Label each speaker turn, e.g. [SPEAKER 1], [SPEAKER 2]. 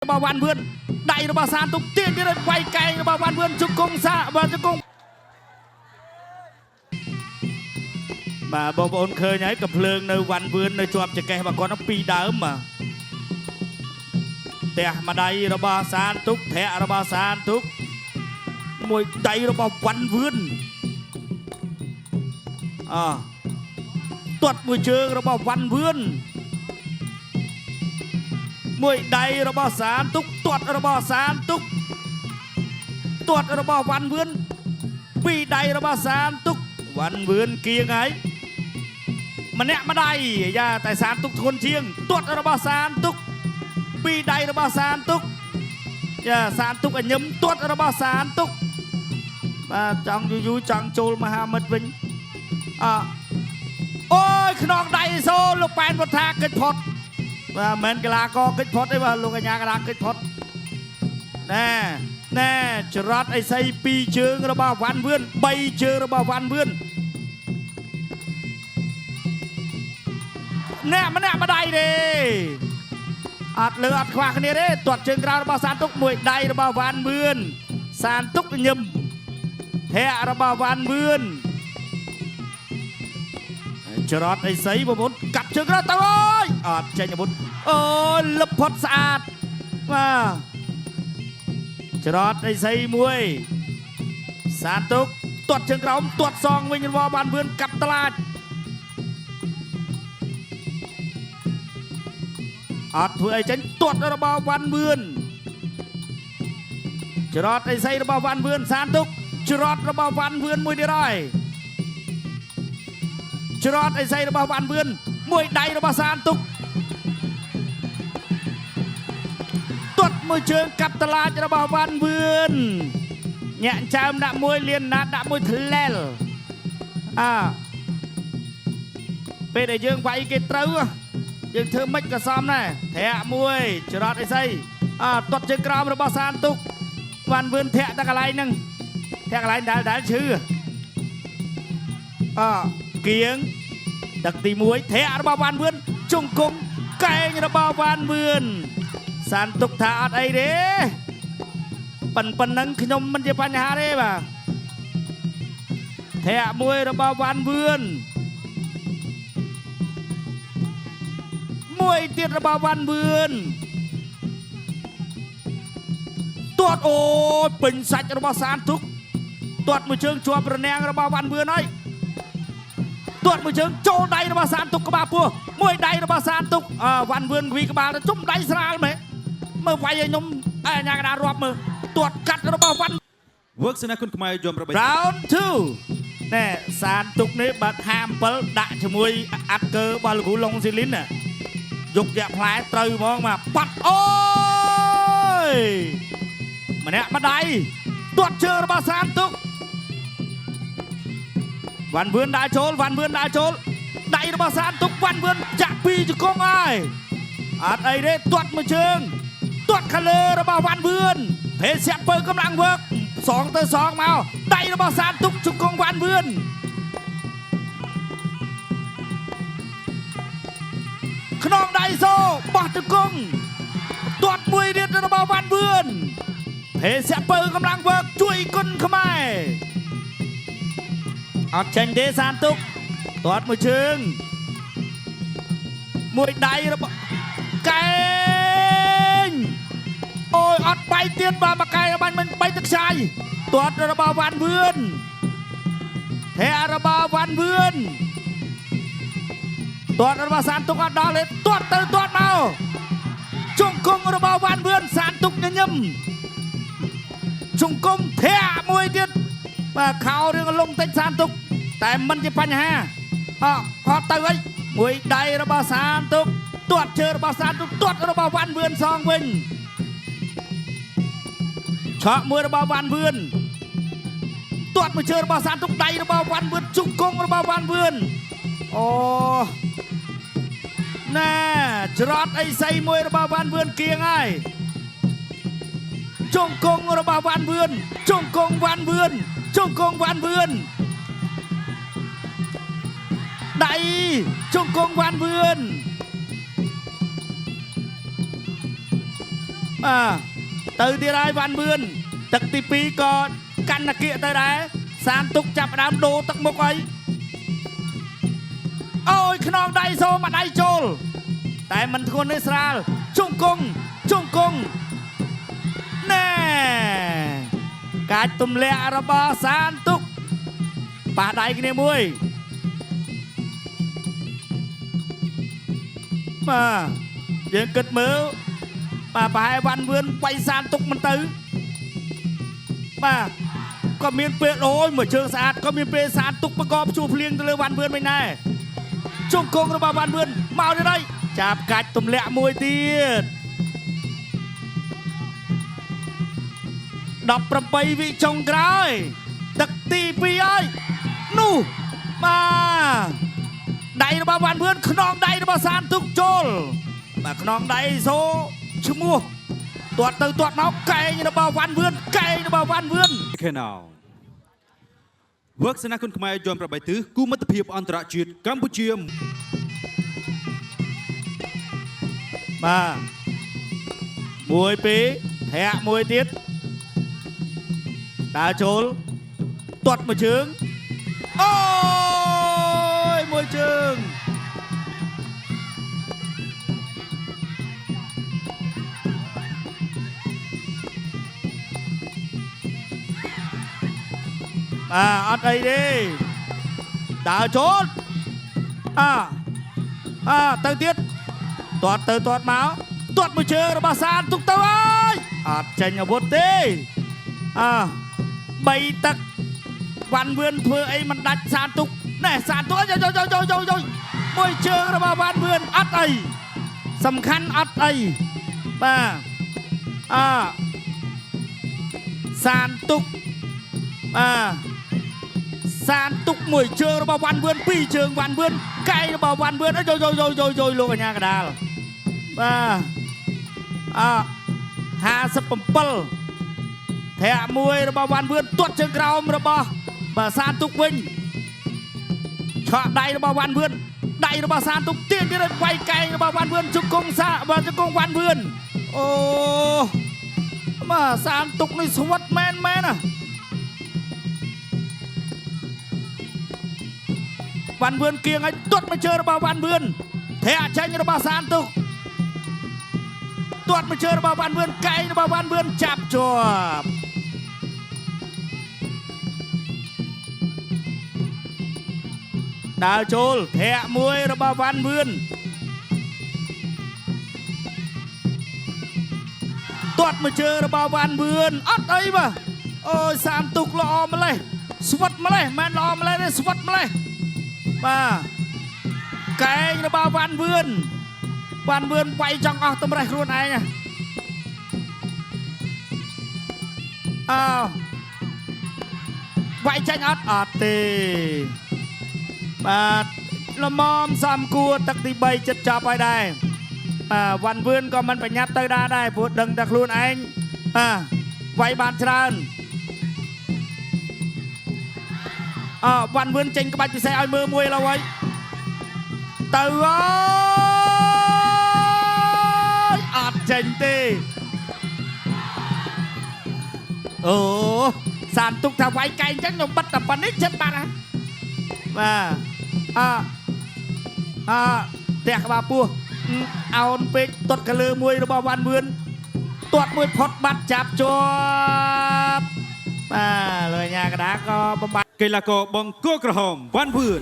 [SPEAKER 1] របស់វ៉ាន់វឿនដៃរបស់សានទុកទៀតវាយកែងរបស់វ៉ាន់វឿនជង្គង់សាបាទជង្គង់បាទបងប្អូនឃើញហើយកំភ្លើងនៅវ៉ាន់វឿននៅជាប់ចង្កេះរបស់គាត់ពីរដើមបាទផ្ទះម្ដាយរបស់សានទុកភ័ក្ររបស់សានទុកមួយដៃរបស់វ៉ាន់វឿនទាត់មួយជើងរបស់វ៉ាន់វឿនមួយដៃរបស់សានទុកទាត់របស់សានទុកទាត់របស់វ៉ាន់វឿនពីរដៃរបស់សានទុកវ៉ាន់វឿនគៀងហើយម្នាក់ម្ដាយយ៉ាតែសានទុកធ្ងន់ជាងទាត់របស់សានទុកពីរដៃរបស់សានទុកយ៉ាសានទុកញឹមទាត់របស់សានទុកបាទចង់យូរចង់ចូលមហាមិត្តវិញអូយខ្នងដៃសូលោកប៉ែនវុធាគិតផុតបាទមិនកីឡាករគិតផុតទេបាទលោកកញ្ញាកីឡាគិតផុតណែច្រត់អីសី2ជើងរបស់វ៉ាន់វឿន3ជើងរបស់វ៉ាន់វឿនម្នាក់ម្ដាយទេអត់លើអត់ខ្វះគ្នាទេទាត់ជើងក្រោយរបស់សានទុកមួយដៃរបស់វ៉ាន់វឿនសានទុកញឹមភ័ក្ររបស់វ៉ាន់វឿនច្រត់អីសីបងប្អូនកាប់ជើងក្រោយទៅអើយអត់ចេញអាវុធអូលឹបផុតស្អាតបាទច្រត់អីសីមួយសានទុកទាត់ជើងក្រោមទាត់សងវិញរបស់វ៉ាន់វឿនកាប់តឡាចអត់ធ្វើអីចេញទាត់របស់វ៉ាន់វឿនច្រត់អីសីរបស់វ៉ាន់វឿនសានទុកច្រត់របស់វ៉ាន់វឿនមួយទៀតហើយច្រត់អីសីរបស់វ៉ាន់វឿនមួយដៃរបស់សានទុកទាត់មួយជើងកាប់តឡាចរបស់វ៉ាន់វឿនញាក់ចើមដាក់មួយលៀនណាត់ដាក់មួយធ្លែលពេលដែលយើងវាយគេត្រូវយើងធ្វើម៉េចក៏សមដែរធាក់មួយច្រត់អីសីទាត់ជើងក្រោមរបស់សានទុកវ៉ាន់វឿនធាក់តែកន្លែងហ្នឹងធាក់កន្លែងដែលឈឺគៀងទឹកទី1ធាក់របស់វ៉ាន់វឿនជង្គង់កែងរបស់វ៉ាន់វឿនសានទុកថាអត់អីទេប៉ុណ្ណឹងខ្ញុំមិនជាបញ្ហាទេបាទធាក់មួយរបស់វ៉ាន់វឿនមួយទៀតរបស់វ៉ាន់វឿនទាត់អូពេញសាច់របស់សានទុកទាត់មួយជើងជាប់រនាំងរបស់វ៉ាន់វឿនហើយទាត់មួយជើងចូលដៃរបស់សានទុកក្បាលពោះមួយដៃរបស់សានទុកវ៉ាន់វឿនវីក្បាលទៅជុំដៃស្រាលមែនមើលវាយឲ្យខ្ញុំអាញាកដារាប់មើលទាត់កាត់របស់វ៉ាន់
[SPEAKER 2] Work សនាគុណខ្មែរយំប្របី
[SPEAKER 1] Round 2ណែសានទុកនេះបាត់57ដាក់ជាមួយអាត់កើរបស់លោកគ្រូឡុងស៊ីលីនយកយ៉ាក់ផ្លែត្រូវហ្មងមកបាត់អូយម្នាក់ម្ដាយទាត់ជើងរបស់សានទុកវ៉ាន់វឿនដើរចូលវ៉ាន់វឿនដើរចូលដៃរបស់សានទុកវ៉ាន់វឿនចាក់ពីជង្គង់ហើយអត់អីទេទាត់មួយជើងទាត់ខាងលើរបស់វ៉ាន់វឿនភេទសាក់ពើកម្លាំងវើក2ទៅ2មកដៃរបស់សានទុកជង្គង់វ៉ាន់វឿនខ្នងដៃសូបោះជង្គង់ទាត់មួយទៀតរបស់វ៉ាន់វឿនភេទសាក់ពើកម្លាំងវើកជួយគុណខ្មែរអត់ចាញ់ទេសានទុកទាត់មួយជើងមួយដៃរបស់កែងអូយអត់បាយទៀតបាទមកកែបាញ់មិនbayទឹកខ្ចាយទាត់របស់វ៉ាន់វឿនធាក់របស់វ៉ាន់វឿនទាត់របស់សានទុកអត់ដល់ទេទាត់ទៅទាត់មកជង្គង់របស់វ៉ាន់វឿនសានទុកញញឹមជង្គង់ធាក់មួយទៀតបាទខោរឿងលំតិចសានទុកតែមិនជាបញ្ហាខត់ទៅវិញមួយដៃរបស់សានទុកទាត់ជើងរបស់សានទុកទាត់របស់វ៉ាន់វឿនសងវិញឆក់មួយរបស់វ៉ាន់វឿនទាត់មួយជើងរបស់សានទុកដៃរបស់វ៉ាន់វឿនជង្គង់របស់វ៉ាន់វឿនអូណែច្រត់អីសីមួយរបស់វ៉ាន់វឿនគៀងហើយជង្គង់របស់វ៉ាន់វឿនជង្គង់វ៉ាន់វឿនជង្គង់វ៉ាន់វឿនដៃជង្គង់វ៉ាន់វឿន từ tia đai van vươn tật tí pi có căn là kia tới đấy sàn tục chập đám đồ tật mục ấy ôi khăn đai xô mà đai trôn tại mình thôn Israel chung cung nè cái tùm lẹ ra bò sàn tục bà đai cái này mùi màយើងគិតមើលបាទប្រហែលវ៉ាន់វឿនវាយសានទុកមិនទៅបាទក៏មានពេលអូយមួយជើងស្អាតក៏មានពេលសានទុកប្រកបជួភ្លៀងទៅលើវ៉ាន់វឿនវិញដែរជង្គង់របស់វ៉ាន់វឿនមកទៅđâyចាប់កាច់ទម្លាក់មួយទៀត18វិចុងក្រោយទឹកទី2ហើយនោះបាទដៃរបស់វ៉ាន់វឿនខ្នងដៃរបស់សានទុកចូលបាទខ្នងដៃសូឈ្មោះទាត់ទៅទាត់មកកែងរបស់វ៉ាន់វឿនកែងរបស់វ៉ាន់វឿន
[SPEAKER 2] Genau Work សនាគុណខ្មែរយមប្របីទិសគូមិត្តភាពអន្តរជាតិកម្ពុជា
[SPEAKER 1] បាទមួយពីរធាក់មួយទៀតដើរចូលទាត់មួយជើងអូយមួយជើងអត់អីទេដើរចូលទៅទៀតទាត់ទៅទាត់មកទាត់មួយជើងរបស់សានទុកទៅហើយអត់ចេញអាវុធទេ3ទឹកវ៉ាន់វឿនធ្វើអីមិនដាច់សានទុកណែសានទុកយមួយជើងរបស់វ៉ាន់វឿនអត់អីសំខាន់អត់អីបាទសានទុកសានទុកមួយជើងរបស់វ៉ាន់វឿនពីរជើងវ៉ាន់វឿនកែងរបស់វ៉ាន់វឿនយលោកកញ្ញាកដាល57ធាក់មួយរបស់វ៉ាន់វឿនទាត់ជើងក្រោមរបស់សានទុកវិញឆក់ដៃរបស់វ៉ាន់វឿនដៃរបស់សានទុកទៀតវាយកែងរបស់វ៉ាន់វឿនជង្គង់វ៉ាន់វឿនអូសានទុកនេះស្វិតមែនណាវ៉ាន់វឿនគៀងឲ្យទាត់មកជើងរបស់វ៉ាន់វឿនធាក់ចេញរបស់សានទុកទាត់មកជើងរបស់វ៉ាន់វឿនកែងរបស់វ៉ាន់វឿនចាប់ជាប់ដើរចូលធាក់មួយរបស់វ៉ាន់វឿនទាត់មកជើងរបស់វ៉ាន់វឿនអត់អីបាទអូយសានទុកល្អម្លេះស្វិតម្លេះមិនល្អម្លេះទេស្វិតម្លេះបាទកែងរបស់វ៉ាន់វឿនវាយចង់អស់តម្រេះខ្លួនឯងវាយចាញ់អត់ទេបាទល្មមសំគួរទឹកទី3ចិត្តចប់ហើយដែរវ៉ាន់វឿនក៏មិនប្រញាប់ទៅដែរព្រោះដឹងតែខ្លួនឯងវាយបានច្រើនវ៉ាន់វឿនចេញក្បាច់ពិសេសឲ្យមើលមួយឥឡូវហើយទៅហើយអត់ចេញទេអូសានទុកថាវាយកែងចឹងខ្ញុំបិទតែប៉ុណ្នេះចិត្តបាត់ហ่ะបាទផ្ទះក្បាលពោះអោនពេកទាត់កលើមួយរបស់វ៉ាន់វឿនទាត់មួយផុតបាត់ចាប់ជាប់បាទលោកអាញាកដាក៏បំបាក់
[SPEAKER 2] កីឡាករបង្គោលក្រហមវ៉ាន់វឿន